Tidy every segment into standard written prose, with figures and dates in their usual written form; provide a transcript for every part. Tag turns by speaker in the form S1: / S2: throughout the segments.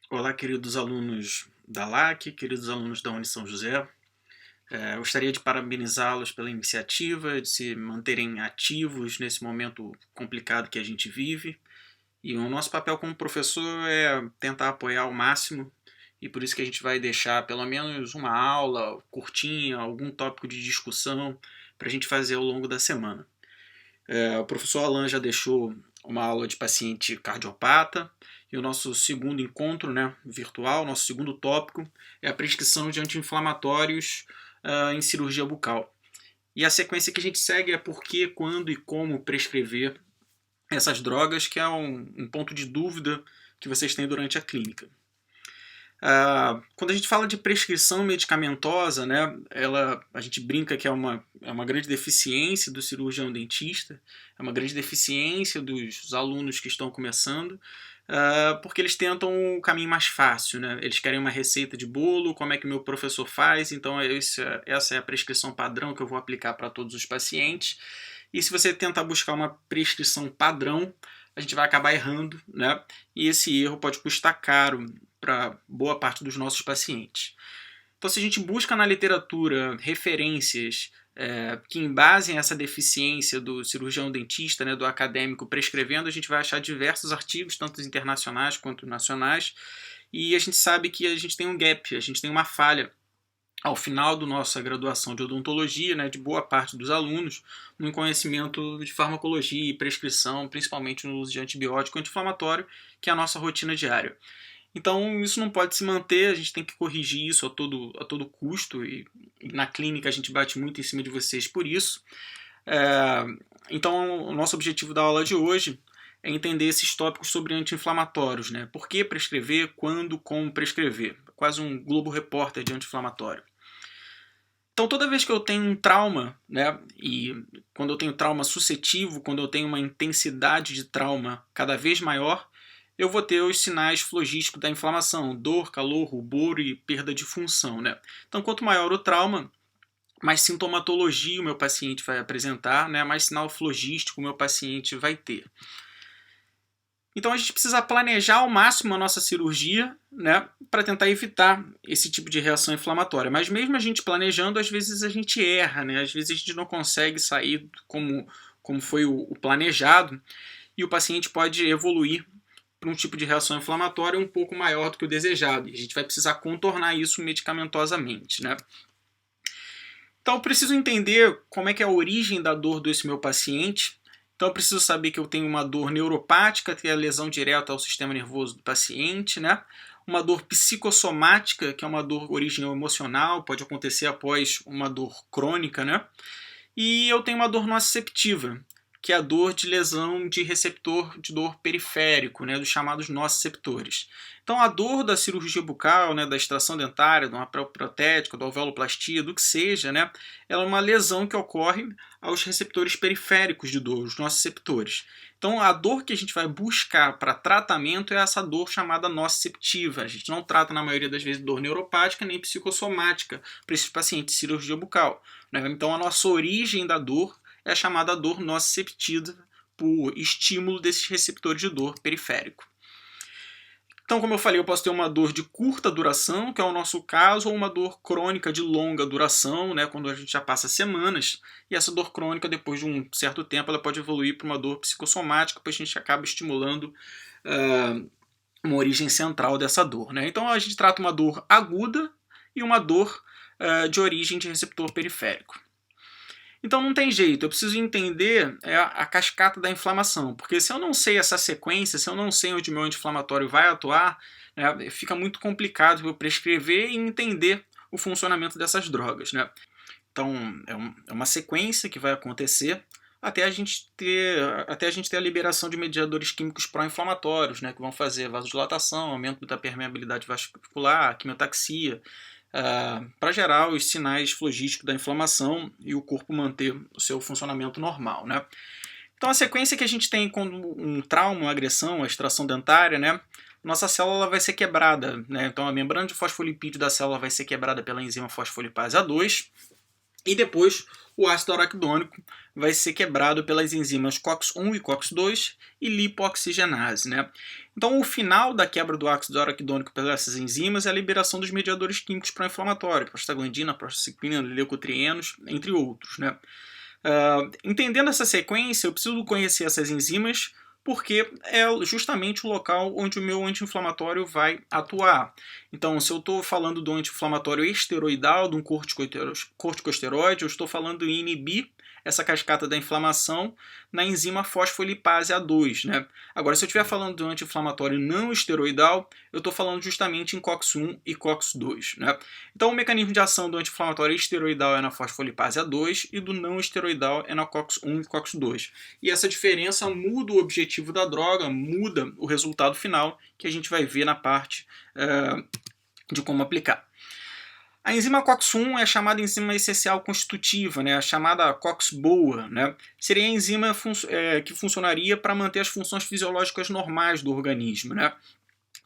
S1: Olá, queridos alunos da LAC, queridos alunos da Uni São José. Gostaria de parabenizá-los pela iniciativa de se manterem ativos nesse momento complicado que a gente vive. E o nosso papel como professor é tentar apoiar ao máximo, e por isso que a gente vai deixar pelo menos uma aula curtinha, algum tópico de discussão para a gente fazer ao longo da semana. O professor Alan já deixou uma aula de paciente cardiopata, e o nosso segundo encontro, né, virtual, nosso segundo tópico, é a prescrição de anti-inflamatórios em cirurgia bucal. E a sequência que a gente segue é por que, quando e como prescrever essas drogas, que é um ponto de dúvida que vocês têm durante a clínica. Quando a gente fala de prescrição medicamentosa, né, a gente brinca que é uma grande deficiência do cirurgião dentista, é uma grande deficiência dos alunos que estão começando, porque eles tentam o caminho mais fácil, né? Eles querem uma receita de bolo, como é que meu professor faz, então essa é a prescrição padrão que eu vou aplicar para todos os pacientes. E se você tentar buscar uma prescrição padrão, a gente vai acabar errando, né? E esse erro pode custar caro para boa parte dos nossos pacientes. Então, se a gente busca na literatura referências que embasem essa deficiência do cirurgião dentista, né, do acadêmico prescrevendo, a gente vai achar diversos artigos, tanto internacionais quanto nacionais, e a gente sabe que a gente tem um gap, a gente tem uma falha ao final da nossa graduação de odontologia, né, de boa parte dos alunos, no conhecimento de farmacologia e prescrição, principalmente no uso de antibiótico anti-inflamatório, que é a nossa rotina diária. Então, isso não pode se manter, a gente tem que corrigir isso a todo custo, e na clínica a gente bate muito em cima de vocês por isso. Então, o nosso objetivo da aula de hoje é entender esses tópicos sobre anti-inflamatórios, né? Por que prescrever, quando, como prescrever. Quase um Globo Repórter de anti-inflamatório. Então, toda vez que eu tenho um trauma, né, e quando eu tenho trauma sucessivo, quando eu tenho uma intensidade de trauma cada vez maior, eu vou ter os sinais flogísticos da inflamação, dor, calor, rubor e perda de função, né? Então, quanto maior o trauma, mais sintomatologia o meu paciente vai apresentar, né? Mais sinal flogístico o meu paciente vai ter. Então, a gente precisa planejar ao máximo a nossa cirurgia, né, para tentar evitar esse tipo de reação inflamatória. Mas mesmo a gente planejando, às vezes a gente erra, né? Às vezes a gente não consegue sair como foi o planejado, e o paciente pode evoluir para um tipo de reação inflamatória um pouco maior do que o desejado. E a gente vai precisar contornar isso medicamentosamente, né? Então eu preciso entender como é que é a origem da dor desse meu paciente. Então eu preciso saber que eu tenho uma dor neuropática, que é a lesão direta ao sistema nervoso do paciente, né? Uma dor psicossomática, que é uma dor origem emocional, pode acontecer após uma dor crônica, né? E eu tenho uma dor nociceptiva, que é a dor de lesão de receptor de dor periférico, né, dos chamados nociceptores. Então, a dor da cirurgia bucal, né, da extração dentária, de uma protética, da alveoloplastia, do que seja, né, ela é uma lesão que ocorre aos receptores periféricos de dor, os nociceptores. Então, a dor que a gente vai buscar para tratamento é essa dor chamada nociceptiva. A gente não trata, na maioria das vezes, dor neuropática nem psicossomática para esses pacientes de cirurgia bucal, né? Então, a nossa origem da dor é a chamada dor nociceptiva por estímulo desses receptores de dor periférico. Então, como eu falei, eu posso ter uma dor de curta duração, que é o nosso caso, ou uma dor crônica de longa duração, né, quando a gente já passa semanas, e essa dor crônica, depois de um certo tempo, ela pode evoluir para uma dor psicossomática, pois a gente acaba estimulando uma origem central dessa dor, né? Então, a gente trata uma dor aguda e uma dor de origem de receptor periférico. Então não tem jeito, eu preciso entender a cascata da inflamação, porque se eu não sei essa sequência, se eu não sei onde meu anti-inflamatório vai atuar, né, fica muito complicado eu prescrever e entender o funcionamento dessas drogas, né? Então é uma sequência que vai acontecer até a gente ter a liberação de mediadores químicos pró-inflamatórios, né, que vão fazer vasodilatação, aumento da permeabilidade vascular, quimiotaxia, para gerar os sinais flogísticos da inflamação e o corpo manter o seu funcionamento normal, né? Então a sequência que a gente tem quando um trauma, uma agressão, a extração dentária, né? Nossa célula vai ser quebrada, né? Então a membrana de fosfolipídio da célula vai ser quebrada pela enzima fosfolipase A2, E depois o ácido araquidônico vai ser quebrado pelas enzimas COX-1 e COX-2 e lipoxigenase, né? Então, o final da quebra do ácido araquidônico pelas enzimas é a liberação dos mediadores químicos pró-inflamatórios, prostaglandina, prostaciclina, leucotrienos, entre outros, né? Entendendo essa sequência, eu preciso conhecer essas enzimas porque é justamente o local onde o meu anti-inflamatório vai atuar. Então, se eu estou falando do anti-inflamatório esteroidal, de um corticosteroide, eu estou falando em inibir essa cascata da inflamação na enzima fosfolipase A2, né? Agora, se eu estiver falando do anti-inflamatório não esteroidal, eu estou falando justamente em COX-1 e COX-2, né? Então, o mecanismo de ação do anti-inflamatório esteroidal é na fosfolipase A2 e do não esteroidal é na COX-1 e COX-2. E essa diferença muda o objetivo da droga, muda o resultado final, que a gente vai ver na parte de como aplicar. A enzima COX-1 é a chamada enzima essencial constitutiva, né? A chamada COX-boa, né? Seria a enzima que funcionaria para manter as funções fisiológicas normais do organismo, né?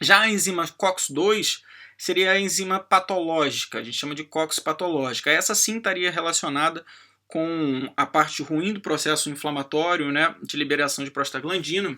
S1: Já a enzima COX-2 seria a enzima patológica, a gente chama de COX patológica. Essa sim estaria relacionada com a parte ruim do processo inflamatório, né, de liberação de prostaglandina,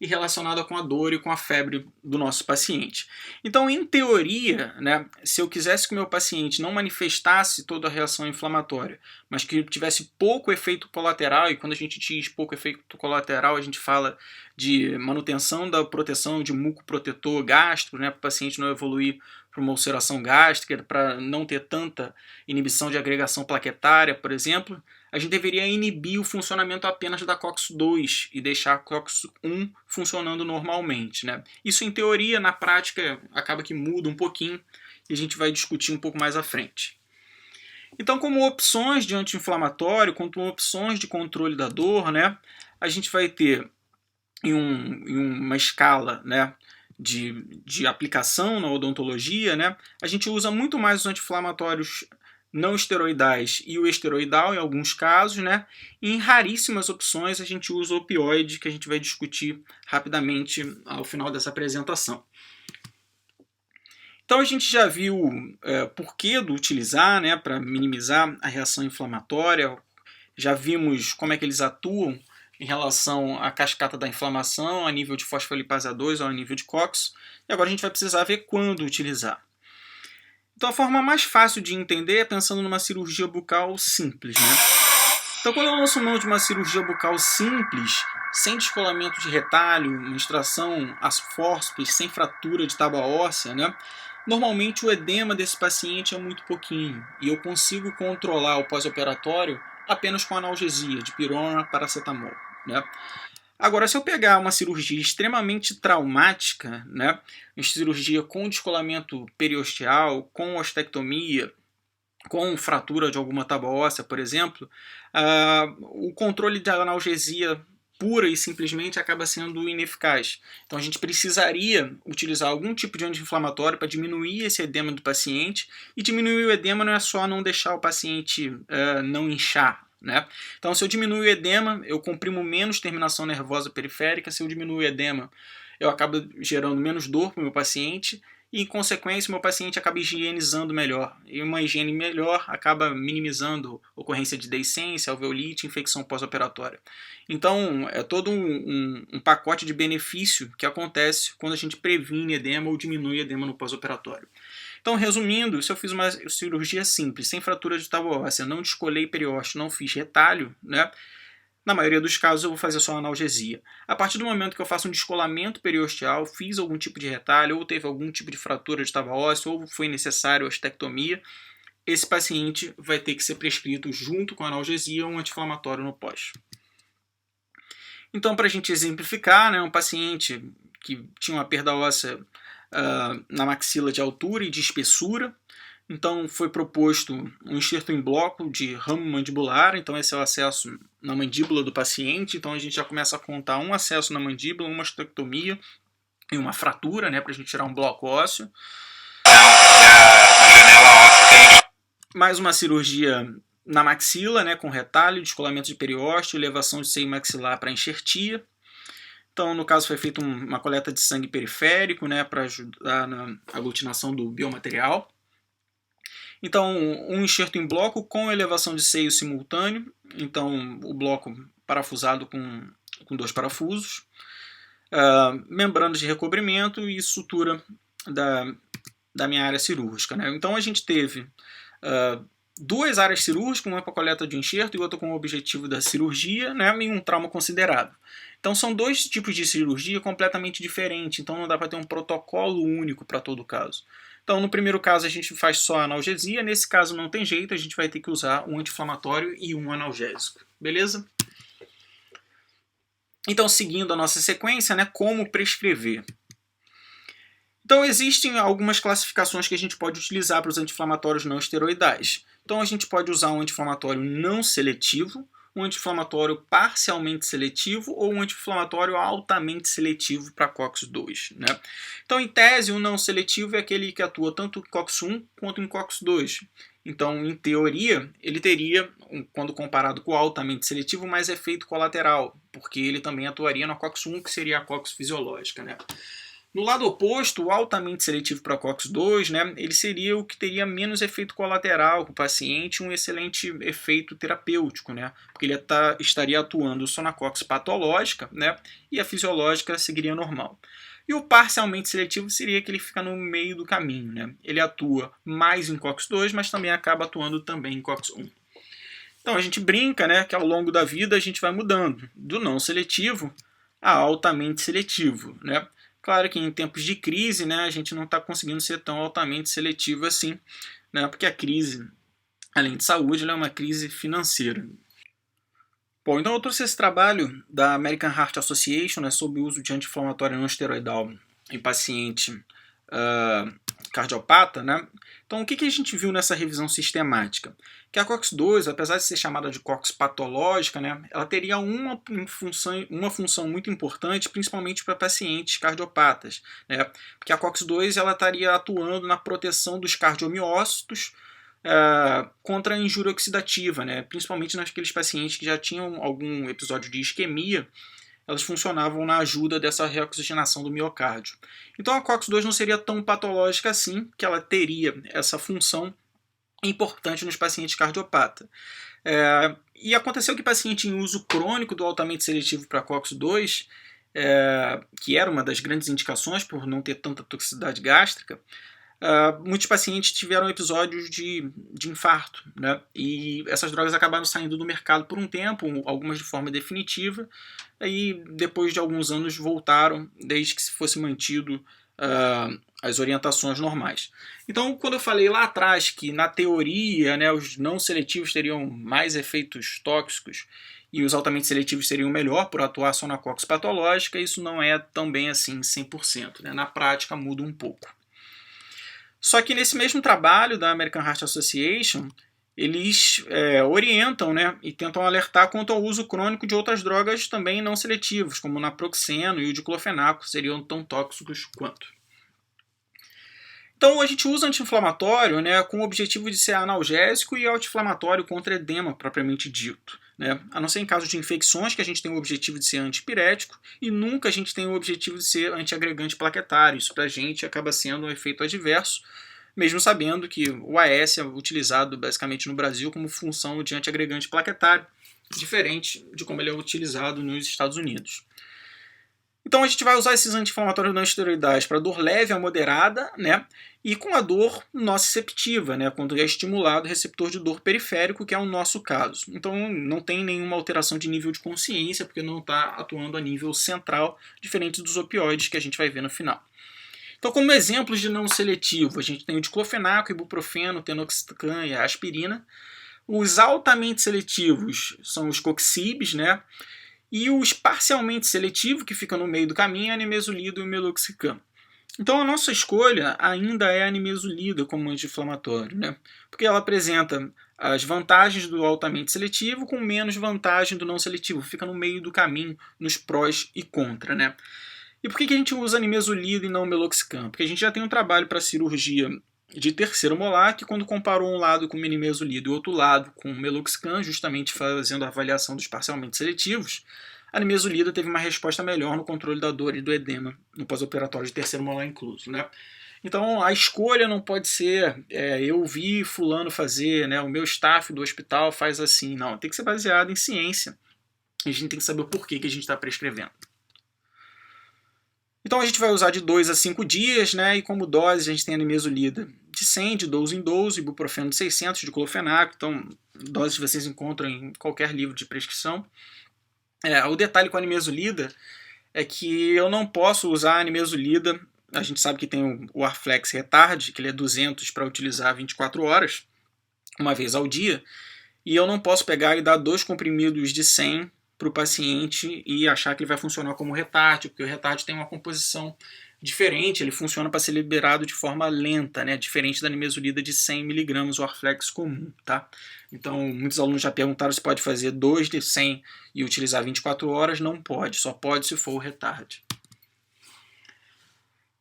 S1: e relacionada com a dor e com a febre do nosso paciente. Então, em teoria, né, se eu quisesse que o meu paciente não manifestasse toda a reação inflamatória, mas que tivesse pouco efeito colateral, e quando a gente diz pouco efeito colateral, a gente fala de manutenção da proteção de muco protetor gástrico, né, para o paciente não evoluir para uma ulceração gástrica, para não ter tanta inibição de agregação plaquetária, por exemplo, a gente deveria inibir o funcionamento apenas da COX-2 e deixar a COX-1 funcionando normalmente, né? Isso em teoria, na prática, acaba que muda um pouquinho e a gente vai discutir um pouco mais à frente. Então, como opções de anti-inflamatório, como opções de controle da dor, né, a gente vai ter em uma escala, né, de aplicação na odontologia, né, a gente usa muito mais os anti-inflamatórios não esteroidais e o esteroidal em alguns casos, né? E em raríssimas opções a gente usa o opioide, que a gente vai discutir rapidamente ao final dessa apresentação. Então a gente já viu porquê do utilizar, né, para minimizar a reação inflamatória, já vimos como é que eles atuam em relação à cascata da inflamação, a nível de fosfolipase A2 ou a nível de COX, e agora a gente vai precisar ver quando utilizar. Então a forma mais fácil de entender é pensando numa cirurgia bucal simples, né? Então quando eu lanço mão de uma cirurgia bucal simples, sem descolamento de retalho, uma extração às fórceps, sem fratura de tábua óssea, né? Normalmente o edema desse paciente é muito pouquinho e eu consigo controlar o pós-operatório apenas com analgesia, de pirona, paracetamol, né? Agora, se eu pegar uma cirurgia extremamente traumática, né, uma cirurgia com descolamento periosteal, com ostectomia, com fratura de alguma tábua óssea, por exemplo, o controle da analgesia pura e simplesmente acaba sendo ineficaz. Então a gente precisaria utilizar algum tipo de anti-inflamatório para diminuir esse edema do paciente, e diminuir o edema não é só não deixar o paciente não inchar, né? Então, se eu diminuo o edema, eu comprimo menos terminação nervosa periférica. Se eu diminuo o edema, eu acabo gerando menos dor para o meu paciente e, em consequência, o meu paciente acaba higienizando melhor. E uma higiene melhor acaba minimizando a ocorrência de deiscência, alveolite, infecção pós-operatória. Então, é todo um pacote de benefício que acontece quando a gente previne edema ou diminui edema no pós-operatório. Então, resumindo, se eu fiz uma cirurgia simples, sem fratura de tábua óssea, não descolei periósteo, não fiz retalho, né? Na maioria dos casos eu vou fazer só analgesia. A partir do momento que eu faço um descolamento periosteal, fiz algum tipo de retalho, ou teve algum tipo de fratura de tábua óssea, ou foi necessário a ostectomia, esse paciente vai ter que ser prescrito junto com a analgesia um anti-inflamatório no pós. Então, para a gente exemplificar, né, um paciente que tinha uma perda óssea na maxila de altura e de espessura. Então foi proposto um enxerto em bloco de ramo mandibular, então esse é o acesso na mandíbula do paciente. Então a gente já começa a contar um acesso na mandíbula, uma ostectomia e uma fratura, né, para a gente tirar um bloco ósseo. Mais uma cirurgia na maxila, né, com retalho, descolamento de periósteo, elevação de seio maxilar para enxertia. Então, no caso, foi feita uma coleta de sangue periférico, né, para ajudar na aglutinação do biomaterial. Então, um enxerto em bloco com elevação de seio simultâneo, então o bloco parafusado com 2 parafusos, membranas de recobrimento e sutura da minha área cirúrgica, né? Então a gente teve 2 áreas cirúrgicas, uma para coleta de enxerto e outra com o objetivo da cirurgia, né? E um trauma considerado. Então são 2 tipos de cirurgia completamente diferentes, então não dá para ter um protocolo único para todo caso. Então no primeiro caso a gente faz só analgesia, nesse caso não tem jeito, a gente vai ter que usar um anti-inflamatório e um analgésico, beleza? Então seguindo a nossa sequência, né, como prescrever? Então existem algumas classificações que a gente pode utilizar para os anti-inflamatórios não esteroidais. Então a gente pode usar um anti-inflamatório não seletivo, um anti-inflamatório parcialmente seletivo ou um anti-inflamatório altamente seletivo para COX-2. Né? Então, em tese, o não seletivo é aquele que atua tanto em COX-1 quanto em COX-2. Então, em teoria, ele teria, quando comparado com o altamente seletivo, mais efeito colateral, porque ele também atuaria na COX-1, que seria a COX fisiológica. Né? No lado oposto, o altamente seletivo para COX-2, né, ele seria o que teria menos efeito colateral com o paciente, um excelente efeito terapêutico, né, porque ele estaria atuando só na COX patológica, né, e a fisiológica seguiria normal. E o parcialmente seletivo seria que ele fica no meio do caminho, né, ele atua mais em COX-2, mas também acaba atuando também em COX-1. Então a gente brinca, né, que ao longo da vida a gente vai mudando do não seletivo a altamente seletivo, né. Claro que em tempos de crise, né, a gente não está conseguindo ser tão altamente seletivo assim, né, porque a crise, além de saúde, ela é uma crise financeira. Bom, então eu trouxe esse trabalho da American Heart Association, né, sobre o uso de anti-inflamatório não esteroidal em paciente cardiopata, né? Então, o que a gente viu nessa revisão sistemática? Que a COX-2, apesar de ser chamada de COX patológica, né, ela teria uma função muito importante, principalmente para pacientes cardiopatas, né? Porque a COX-2 ela estaria atuando na proteção dos cardiomiócitos contra a injúria oxidativa, né? Principalmente naqueles pacientes que já tinham algum episódio de isquemia, elas funcionavam na ajuda dessa reoxigenação do miocárdio. Então a COX-2 não seria tão patológica assim, que ela teria essa função importante nos pacientes cardiopatas. E aconteceu que paciente em uso crônico do altamente seletivo para COX-2, que era uma das grandes indicações por não ter tanta toxicidade gástrica, muitos pacientes tiveram episódios de infarto, né? E essas drogas acabaram saindo do mercado por um tempo, algumas de forma definitiva, e depois de alguns anos voltaram, desde que se fosse mantido as orientações normais. Então, quando eu falei lá atrás que na teoria, né, os não seletivos teriam mais efeitos tóxicos e os altamente seletivos seriam melhor por atuar só na COX patológica, isso não é tão bem assim 100%, né? Na prática muda um pouco. Só que nesse mesmo trabalho da American Heart Association, eles orientam, né, e tentam alertar quanto ao uso crônico de outras drogas também não seletivas, como o naproxeno e o diclofenaco, seriam tão tóxicos quanto. Então a gente usa anti-inflamatório, né, com o objetivo de ser analgésico e anti-inflamatório contra edema propriamente dito. Né? A não ser em caso de infecções que a gente tem o objetivo de ser antipirético e nunca a gente tem o objetivo de ser antiagregante plaquetário. Isso para a gente acaba sendo um efeito adverso, mesmo sabendo que o AS é utilizado basicamente no Brasil como função de antiagregante plaquetário, diferente de como ele é utilizado nos Estados Unidos. Então a gente vai usar esses anti-inflamatórios não esteroidais para dor leve a moderada, né? E com a dor nociceptiva, né? Quando é estimulado o receptor de dor periférico, que é o nosso caso. Então não tem nenhuma alteração de nível de consciência, porque não está atuando a nível central, diferente dos opioides que a gente vai ver no final. Então, como exemplos de não seletivo, a gente tem o diclofenaco, ibuprofeno, tenoxetan e a aspirina. Os altamente seletivos são os coxibes, né? E os parcialmente seletivos, que ficam no meio do caminho, é a nimesulida e o meloxicam. Então a nossa escolha ainda é a nimesulida como anti-inflamatório, né? Porque ela apresenta as vantagens do altamente seletivo com menos vantagem do não seletivo, fica no meio do caminho, nos prós e contra, né? E por que a gente usa nimesulida e não meloxicam? Porque a gente já tem um trabalho para cirurgia de terceiro molar, que quando comparou um lado com nimesulida e o outro lado com meloxicam, justamente fazendo a avaliação dos parcialmente seletivos, a nimesulida teve uma resposta melhor no controle da dor e do edema no pós-operatório de terceiro molar incluso, né? Então a escolha não pode ser eu vi fulano fazer, né, o meu staff do hospital faz assim. Não, tem que ser baseado em ciência. A gente tem que saber o porquê que a gente está prescrevendo. Então a gente vai usar de 2 a 5 dias, né? E como dose a gente tem a nimesulida de 100, de 12 em 12, ibuprofeno de 600, de clofenaco. Então doses vocês encontram em qualquer livro de prescrição. O detalhe com a nimesulida é que eu não posso usar a nimesulida. A gente sabe que tem o Arflex Retard, que ele é 200 para utilizar 24 horas, uma vez ao dia. E eu não posso pegar e dar 2 comprimidos de 100 para o paciente e achar que ele vai funcionar como retard, porque o retard tem uma composição diferente, ele funciona para ser liberado de forma lenta, né? Diferente da nimesulida de 100 mg, o Arflex comum, tá? Então, muitos alunos já perguntaram se pode fazer 2 de 100 e utilizar 24 horas. Não pode, só pode se for o retard.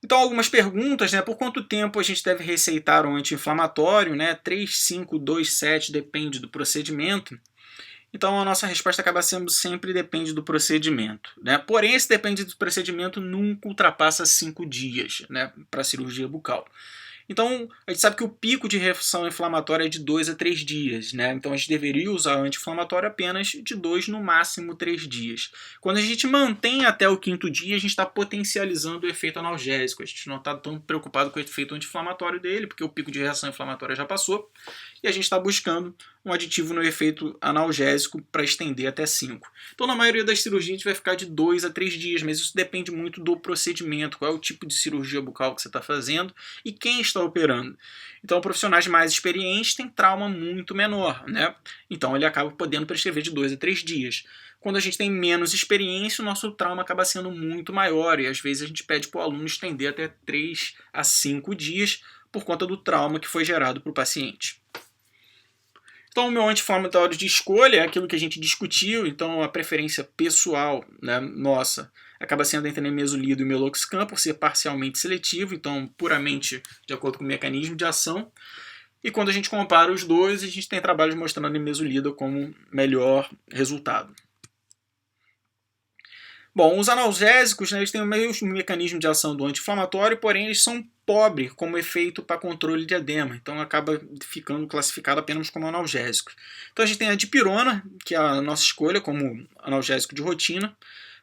S1: Então, algumas perguntas, né? Por quanto tempo a gente deve receitar um anti-inflamatório, né? 3, 5, 2, 7, depende do procedimento. Então, a nossa resposta acaba sendo sempre depende do procedimento, né? Porém, esse depende do procedimento nunca ultrapassa 5 dias, né? Para a cirurgia bucal. Então, a gente sabe que o pico de reação inflamatória é de 2 a 3 dias, né? Então, a gente deveria usar o anti-inflamatório apenas de 2, no máximo 3 dias. Quando a gente mantém até o 5º dia, a gente está potencializando o efeito analgésico. A gente não está tão preocupado com o efeito anti-inflamatório dele, porque o pico de reação inflamatória já passou. E a gente está buscando um aditivo no efeito analgésico para estender até 5. Então, na maioria das cirurgias, a gente vai ficar de 2 a 3 dias, mas isso depende muito do procedimento, qual é o tipo de cirurgia bucal que você está fazendo e quem está operando. Então, profissionais mais experientes têm trauma muito menor, né? Então, ele acaba podendo prescrever de 2 a 3 dias. Quando a gente tem menos experiência, o nosso trauma acaba sendo muito maior e às vezes a gente pede para o aluno estender até 3 a 5 dias por conta do trauma que foi gerado para o paciente. Então, o meu anti-inflamatório de escolha é aquilo que a gente discutiu. Então, a preferência pessoal, né, nossa acaba sendo entre o nimesulida e o meloxicam, por ser parcialmente seletivo, então puramente de acordo com o mecanismo de ação. E quando a gente compara os dois, a gente tem trabalhos mostrando a nimesulida como melhor resultado. Bom, os analgésicos, né, eles têm o mesmo mecanismo de ação do anti-inflamatório, porém eles são pobres como efeito para controle de edema, então acaba ficando classificado apenas como analgésicos. Então a gente tem a dipirona, que é a nossa escolha como analgésico de rotina.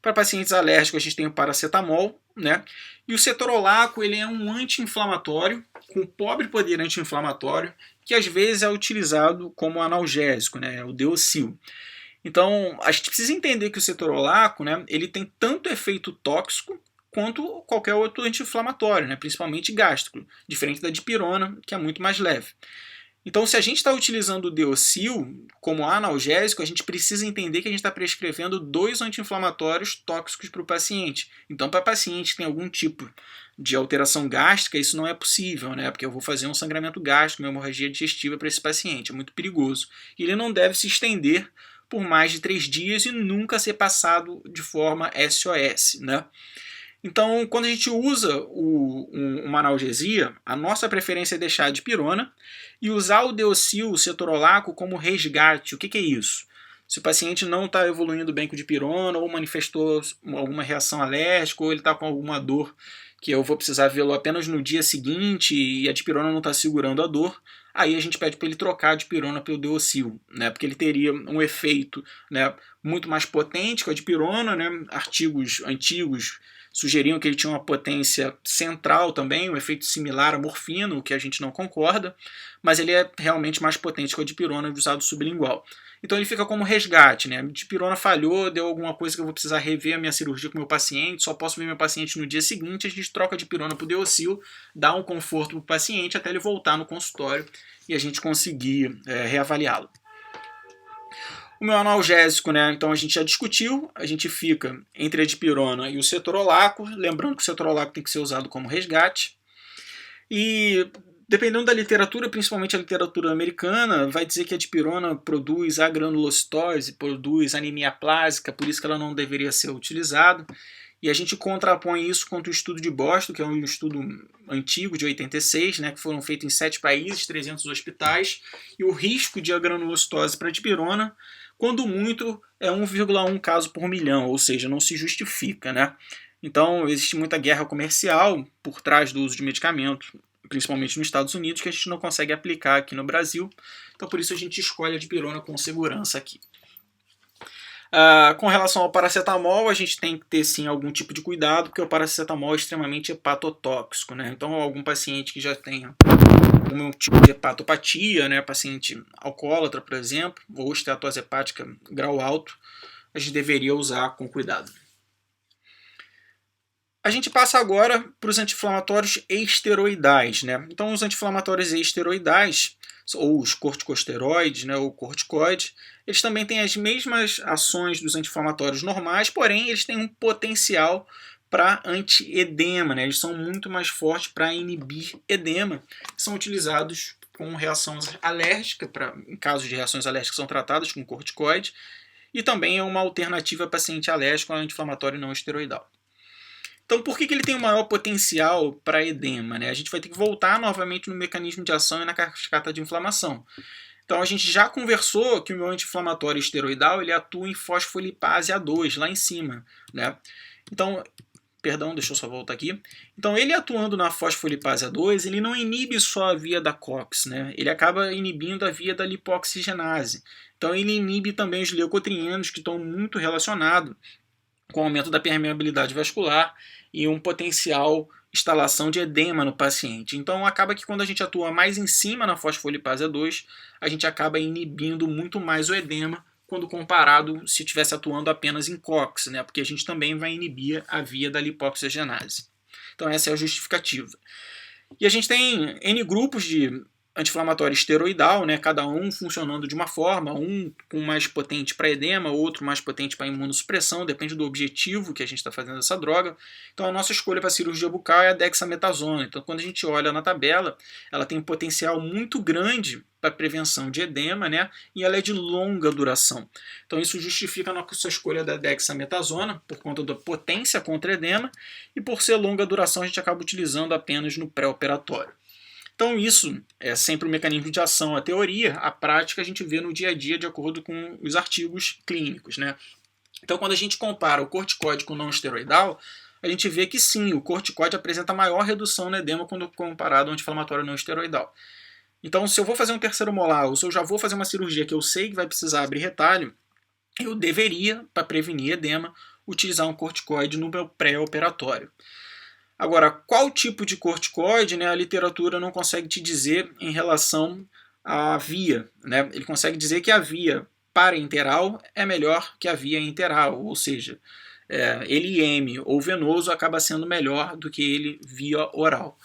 S1: Para pacientes alérgicos a gente tem o paracetamol, né? E o cetorolaco, ele é um anti-inflamatório com pobre poder anti-inflamatório, que às vezes é utilizado como analgésico, né? O Deocil. Então, a gente precisa entender que o cetorolaco, né, ele tem tanto efeito tóxico quanto qualquer outro anti-inflamatório, né, principalmente gástrico, diferente da dipirona, que é muito mais leve. Então, se a gente está utilizando o Deocil como analgésico, a gente precisa entender que a gente está prescrevendo 2 anti-inflamatórios tóxicos para o paciente. Então, para paciente que tem algum tipo de alteração gástrica, isso não é possível, né? Porque eu vou fazer um sangramento gástrico, uma hemorragia digestiva para esse paciente, é muito perigoso. E ele não deve se estender por mais de 3 dias e nunca ser passado de forma SOS, né? Então, quando a gente usa uma analgesia, a nossa preferência é deixar a dipirona e usar o Deocil, o cetorolaco, como resgate. O que é isso? Se o paciente não está evoluindo bem com dipirona, ou manifestou alguma reação alérgica, ou ele está com alguma dor que eu vou precisar vê-lo apenas no dia seguinte e a dipirona não está segurando a dor, aí a gente pede para ele trocar a dipirona pelo Deocil, né? Porque ele teria um efeito, né, muito mais potente com a dipirona, né? Artigos antigos sugeriam que ele tinha uma potência central também, um efeito similar à morfina, o que a gente não concorda, mas ele é realmente mais potente que a dipirona usado sublingual. Então ele fica como resgate, né? A dipirona falhou, deu alguma coisa que eu vou precisar rever a minha cirurgia com o meu paciente, só posso ver meu paciente no dia seguinte, a gente troca a dipirona para o Deocil, dá um conforto para o paciente até ele voltar no consultório e a gente conseguir reavaliá-lo. O meu analgésico, né? Então a gente já discutiu, a gente fica entre a dipirona e o cetorolaco, lembrando que o cetorolaco tem que ser usado como resgate. E dependendo da literatura, principalmente a literatura americana, vai dizer que a dipirona produz agranulocitose, produz anemia plásica, por isso que ela não deveria ser utilizada. E a gente contrapõe isso contra o estudo de Boston, que é um estudo antigo, de 86, né, que foram feitos em 7 países, 300 hospitais, e o risco de agranulocitose para a dipirona, quando muito, é 1,1 caso por milhão, ou seja, não se justifica, né? Então, existe muita guerra comercial por trás do uso de medicamento, principalmente nos Estados Unidos, que a gente não consegue aplicar aqui no Brasil. Então, por isso a gente escolhe a dipirona com segurança aqui. Com relação ao paracetamol, a gente tem que ter sim algum tipo de cuidado, porque o paracetamol é extremamente hepatotóxico, né? Então, algum paciente que já tenha algum tipo de hepatopatia, né? Paciente alcoólatra, por exemplo, ou esteatose hepática grau alto, a gente deveria usar com cuidado. A gente passa agora para os anti-inflamatórios esteroidais, né? Então, os anti-inflamatórios esteroidais, ou os corticosteroides, né, ou corticoide, eles também têm as mesmas ações dos anti-inflamatórios normais, porém eles têm um potencial para anti-edema, né? Eles são muito mais fortes para inibir edema, são utilizados com reações alérgicas, em casos de reações alérgicas são tratadas com corticoide, e também é uma alternativa para paciente alérgico ao anti-inflamatório não esteroidal. Então, por que ele tem o maior potencial para edema, né? A gente vai ter que voltar novamente no mecanismo de ação e na cascata de inflamação. Então, a gente já conversou que o meu anti-inflamatório esteroidal ele atua em fosfolipase A2, lá em cima, né? Então, perdão, deixa eu só voltar aqui. Então, ele atuando na fosfolipase A2, ele não inibe só a via da COX, né? Ele acaba inibindo a via da lipoxigenase. Então, ele inibe também os leucotrienos, que estão muito relacionados com o aumento da permeabilidade vascular e um potencial instalação de edema no paciente. Então acaba que quando a gente atua mais em cima na fosfolipase A2, a gente acaba inibindo muito mais o edema quando comparado se estivesse atuando apenas em COX, né? Porque a gente também vai inibir a via da lipoxigenase. Então essa é a justificativa. E a gente tem N grupos de anti-inflamatório esteroidal, né, cada um funcionando de uma forma, um com mais potente para edema, outro mais potente para imunossupressão, depende do objetivo que a gente está fazendo essa droga. Então a nossa escolha para cirurgia bucal é a dexametasona. Então quando a gente olha na tabela, ela tem um potencial muito grande para prevenção de edema, né, e ela é de longa duração. Então isso justifica a nossa escolha da dexametasona, por conta da potência contra edema, e por ser longa duração a gente acaba utilizando apenas no pré-operatório. Então isso é sempre o mecanismo de ação, a teoria, a prática a gente vê no dia a dia de acordo com os artigos clínicos, né? Então quando a gente compara o corticoide com o não esteroidal, a gente vê que sim, o corticoide apresenta maior redução no edema quando comparado ao anti-inflamatório não esteroidal. Então se eu vou fazer um terceiro molar, ou se eu já vou fazer uma cirurgia que eu sei que vai precisar abrir retalho, eu deveria, para prevenir edema, utilizar um corticoide no meu pré-operatório. Agora, qual tipo de corticoide, né, a literatura não consegue te dizer em relação à via, né? Ele consegue dizer que a via parenteral é melhor que a via enteral, ou seja, ele IM ou venoso acaba sendo melhor do que ele via oral.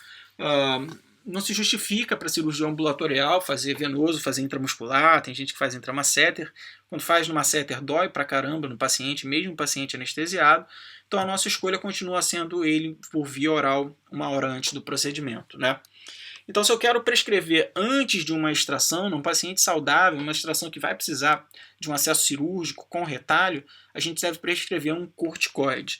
S1: Não se justifica para cirurgia ambulatorial fazer venoso, fazer intramuscular, tem gente que faz intramasseter. Quando faz no masseter dói pra caramba no paciente, mesmo o paciente anestesiado. Então a nossa escolha continua sendo ele por via oral 1 hora antes do procedimento, né? Então se eu quero prescrever antes de uma extração, num paciente saudável, uma extração que vai precisar de um acesso cirúrgico com retalho, a gente deve prescrever um corticoide.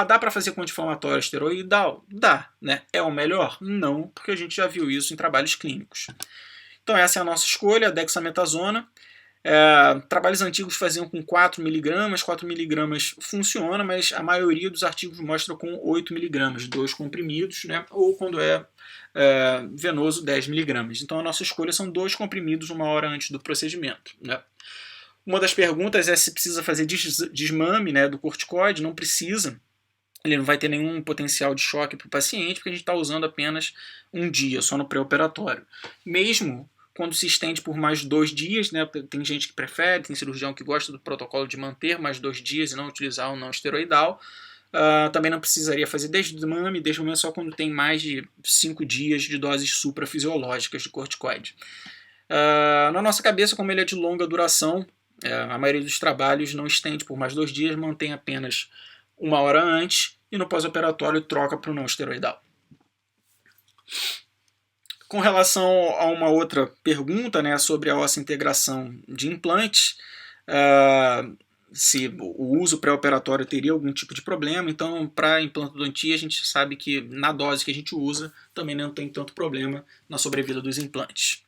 S1: Dá para fazer com anti-inflamatório esteroidal? Dá, né? É o melhor? Não, porque a gente já viu isso em trabalhos clínicos. Então essa é a nossa escolha, a dexametasona. Trabalhos antigos faziam com 4 mg, 4 mg funciona, mas a maioria dos artigos mostra com 8 mg, 2 comprimidos, né? Ou quando é venoso 10 mg. Então a nossa escolha são 2 comprimidos 1 hora antes do procedimento, né? Uma das perguntas é se precisa fazer desmame, né, do corticoide. Não precisa, ele não vai ter nenhum potencial de choque para o paciente, porque a gente está usando apenas um dia, só no pré-operatório. Mesmo quando se estende por mais 2 dias, né, tem gente que prefere, tem cirurgião que gosta do protocolo de manter mais 2 dias e não utilizar o não esteroidal. Também não precisaria fazer desmame só quando tem mais de 5 dias de doses suprafisiológicas de corticoide. Na nossa cabeça, como ele é de longa duração, a maioria dos trabalhos não estende por mais 2 dias, mantém apenas 1 hora antes e no pós-operatório troca para o não esteroidal. Com relação a uma outra pergunta, né, sobre a osseointegração de implantes, se o uso pré-operatório teria algum tipo de problema. Então, para implantodontia, a gente sabe que na dose que a gente usa também não tem tanto problema na sobrevida dos implantes.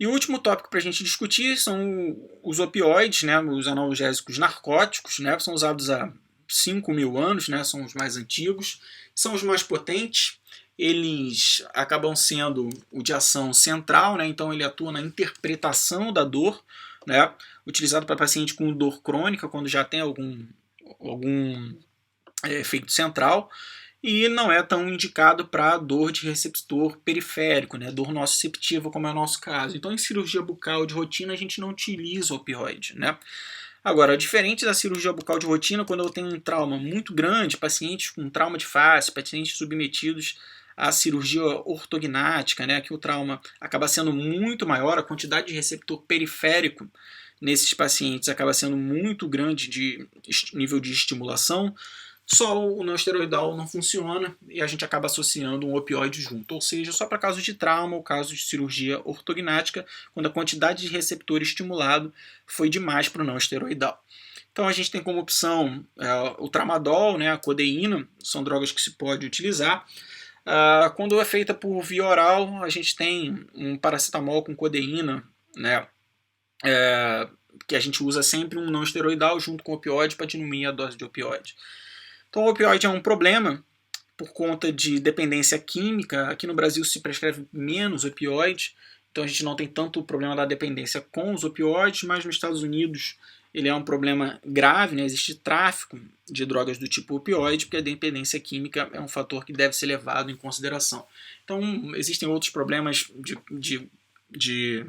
S1: E o último tópico para a gente discutir são os opioides, né, os analgésicos narcóticos, né, são usados há 5.000 anos, né, são os mais antigos, são os mais potentes, eles acabam sendo o de ação central, né, então ele atua na interpretação da dor, né, utilizado para paciente com dor crônica, quando já tem algum efeito central, e não é tão indicado para dor de receptor periférico, né, dor nociceptiva, como é o nosso caso. Então, em cirurgia bucal de rotina, a gente não utiliza opioide, né? Agora, diferente da cirurgia bucal de rotina, quando eu tenho um trauma muito grande, pacientes com trauma de face, pacientes submetidos à cirurgia ortognática, né, que o trauma acaba sendo muito maior, a quantidade de receptor periférico nesses pacientes acaba sendo muito grande de nível de estimulação, só o não esteroidal não funciona e a gente acaba associando um opioide junto. Ou seja, só para casos de trauma ou casos de cirurgia ortognática, quando a quantidade de receptor estimulado foi demais para o não esteroidal. Então a gente tem como opção o tramadol, né, a codeína, são drogas que se pode utilizar. Quando é feita por via oral, a gente tem um paracetamol com codeína, né, que a gente usa sempre um não esteroidal junto com opioide para diminuir a dose de opioide. Então, o opioide é um problema por conta de dependência química. Aqui no Brasil se prescreve menos opioide, então a gente não tem tanto o problema da dependência com os opioides, mas nos Estados Unidos ele é um problema grave, né? Existe tráfico de drogas do tipo opioide, porque a dependência química é um fator que deve ser levado em consideração. Então, existem outros problemas de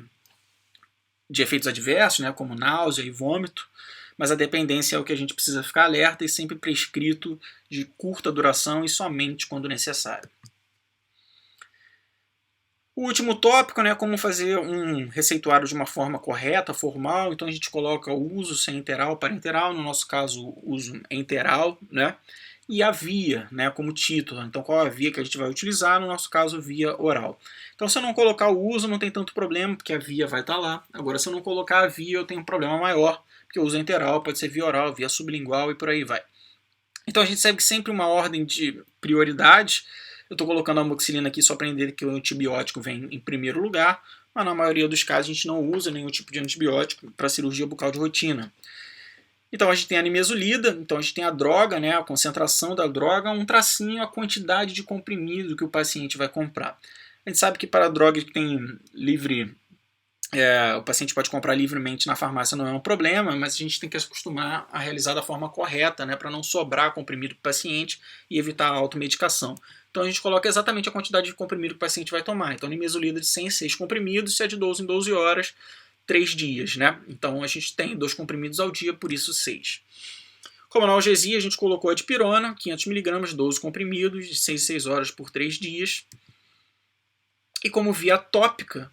S1: efeitos adversos, né? Como náusea e vômito, mas a dependência é o que a gente precisa ficar alerta e sempre prescrito de curta duração e somente quando necessário. O último tópico, né, como fazer um receituário de uma forma correta, formal. Então a gente coloca o uso sem enteral, parenteral, no nosso caso o uso enteral, né, e a via, né, como título. Então qual a via que a gente vai utilizar, no nosso caso via oral. Então se eu não colocar o uso não tem tanto problema, porque a via vai estar lá. Agora se eu não colocar a via eu tenho um problema maior, porque o uso enteral pode ser via oral, via sublingual e por aí vai. Então a gente segue sempre uma ordem de prioridade. Eu estou colocando a amoxicilina aqui só para entender que o antibiótico vem em primeiro lugar, mas na maioria dos casos a gente não usa nenhum tipo de antibiótico para cirurgia bucal de rotina. Então a gente tem a nimesulida, então a gente tem a droga, né, a concentração da droga, um tracinho, a quantidade de comprimido que o paciente vai comprar. A gente sabe que para droga que tem livre, o paciente pode comprar livremente na farmácia, não é um problema, mas a gente tem que se acostumar a realizar da forma correta, né, para não sobrar comprimido para o paciente e evitar a automedicação. Então a gente coloca exatamente a quantidade de comprimido que o paciente vai tomar. Então nimesulida de 106 comprimidos, se é de 12 em 12 horas, 3 dias, né? Então a gente tem 2 comprimidos ao dia, por isso 6. Como analgesia, a gente colocou a dipirona, 500mg, 12 comprimidos, de 6 em 6 horas por 3 dias. E como via tópica,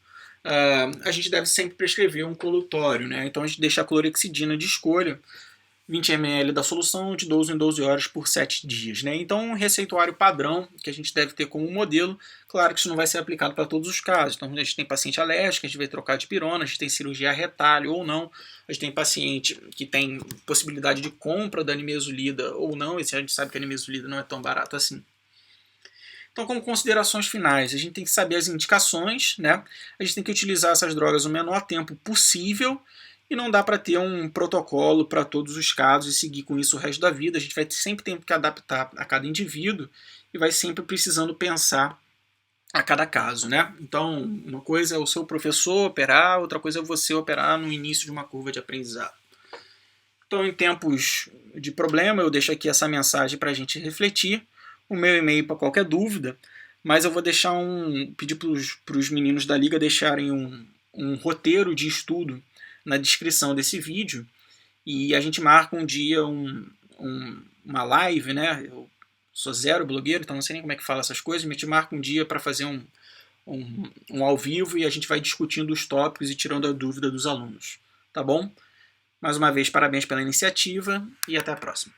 S1: a gente deve sempre prescrever um colutório, né? Então a gente deixa a clorexidina de escolha, 20 ml da solução, de 12 em 12 horas por 7 dias. Né? Então, um receituário padrão que a gente deve ter como modelo. Claro que isso não vai ser aplicado para todos os casos. Então, a gente tem paciente alérgico, a gente vai trocar de pirona, a gente tem cirurgia a retalho ou não. A gente tem paciente que tem possibilidade de compra da nimesulida ou não. E a gente sabe que a nimesulida não é tão barato assim. Então, como considerações finais, a gente tem que saber as indicações, né? A gente tem que utilizar essas drogas o menor tempo possível. E não dá para ter um protocolo para todos os casos e seguir com isso o resto da vida. A gente vai sempre ter que adaptar a cada indivíduo e vai sempre precisando pensar a cada caso, né? Então, uma coisa é o seu professor operar, outra coisa é você operar no início de uma curva de aprendizado. Então, em tempos de problema, eu deixo aqui essa mensagem para a gente refletir. O meu e-mail para qualquer dúvida, mas eu vou deixar pedir para os meninos da Liga deixarem um roteiro de estudo na descrição desse vídeo e a gente marca um dia uma live, né? Eu sou zero blogueiro, então não sei nem como é que fala essas coisas, mas a gente marca um dia para fazer um ao vivo e a gente vai discutindo os tópicos e tirando a dúvida dos alunos, tá bom? Mais uma vez, parabéns pela iniciativa e até a próxima.